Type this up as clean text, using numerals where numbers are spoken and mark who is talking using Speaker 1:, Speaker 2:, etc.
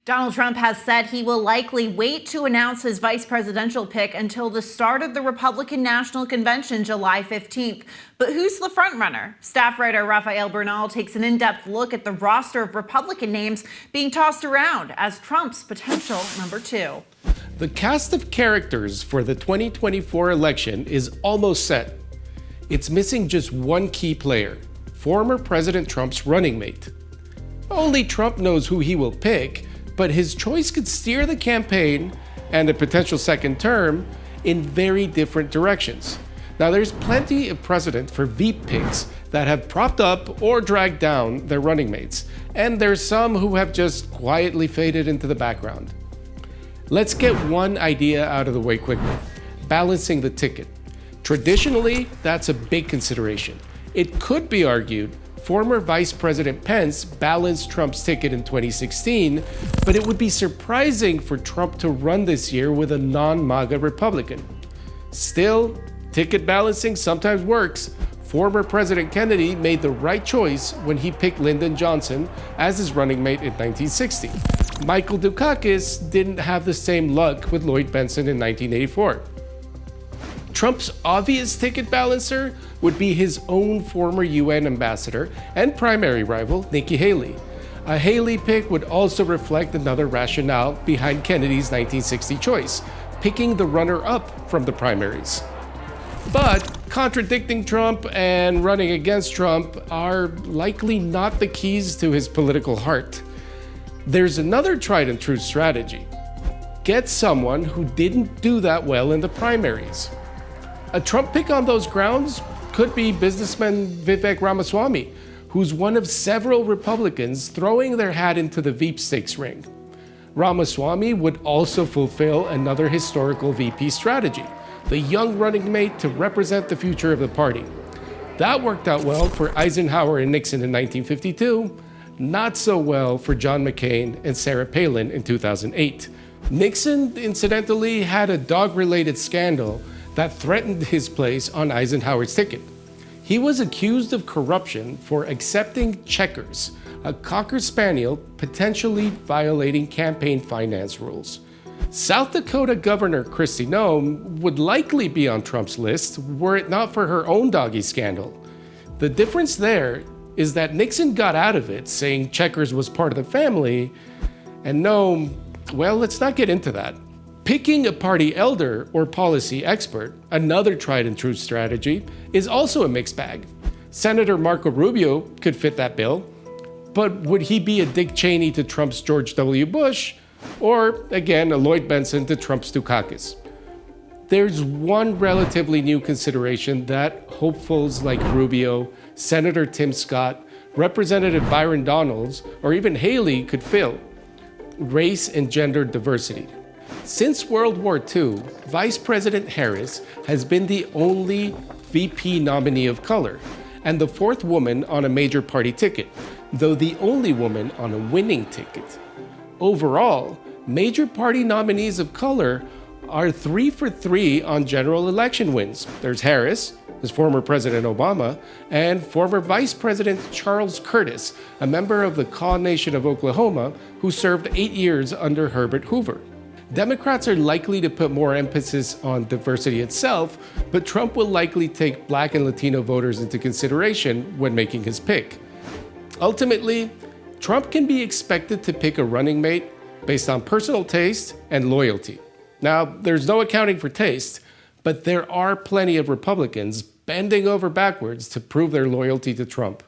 Speaker 1: Donald Trump has said he will likely wait to announce his vice presidential pick until the start of the Republican National Convention, July 15th. But who's the frontrunner? Staff writer Rafael Bernal takes an in-depth look at the roster of Republican names being tossed around as Trump's potential number two.
Speaker 2: The cast of characters for the 2024 election is almost set. It's missing just one key player, former President Trump's running mate. Only Trump knows who he will pick, but his choice could steer the campaign and a potential second term in very different directions. Now, there's plenty of precedent for Veep picks that have propped up or dragged down their running mates, and there's some who have just quietly faded into the background. Let's get one idea out of the way quickly: balancing the ticket. Traditionally, that's a big consideration. It could be argued former Vice President Pence balanced Trump's ticket in 2016, but it would be surprising for Trump to run this year with a non-MAGA Republican. Still, ticket balancing sometimes works. Former President Kennedy made the right choice when he picked Lyndon Johnson as his running mate in 1960. Michael Dukakis didn't have the same luck with Lloyd Bentsen in 1984. Trump's obvious ticket balancer would be his own former UN ambassador and primary rival, Nikki Haley. A Haley pick would also reflect another rationale behind Kennedy's 1960 choice, picking the runner-up from the primaries. But contradicting Trump and running against Trump are likely not the keys to his political heart. There's another tried and true strategy: get someone who didn't do that well in the primaries. A Trump pick on those grounds could be businessman Vivek Ramaswamy, who's one of several Republicans throwing their hat into the Veep stakes ring. Ramaswamy would also fulfill another historical VP strategy: the young running mate to represent the future of the party. That worked out well for Eisenhower and Nixon in 1952, not so well for John McCain and Sarah Palin in 2008. Nixon, incidentally, had a dog-related scandal that threatened his place on Eisenhower's ticket. He was accused of corruption for accepting Checkers, a Cocker Spaniel potentially violating campaign finance rules. South Dakota Governor Kristi Noem would likely be on Trump's list were it not for her own doggy scandal. The difference there is that Nixon got out of it saying Checkers was part of the family, and Noem, well, let's not get into that. Picking a party elder or policy expert, another tried and true strategy, is also a mixed bag. Senator Marco Rubio could fit that bill, but would he be a Dick Cheney to Trump's George W. Bush, or again, a Lloyd Bentsen to Trump's Dukakis? There's one relatively new consideration that hopefuls like Rubio, Senator Tim Scott, Representative Byron Donalds, or even Haley could fill: race and gender diversity. Since World War II, Vice President Harris has been the only VP nominee of color, and the fourth woman on a major party ticket, though the only woman on a winning ticket. Overall, major party nominees of color are 3 for 3 on general election wins. There's Harris, there's former President Obama, and former Vice President Charles Curtis, a member of the Kaw Nation of Oklahoma, who served 8 years under Herbert Hoover. Democrats are likely to put more emphasis on diversity itself, but Trump will likely take Black and Latino voters into consideration when making his pick. Ultimately, Trump can be expected to pick a running mate based on personal taste and loyalty. Now, there's no accounting for taste, but there are plenty of Republicans bending over backwards to prove their loyalty to Trump.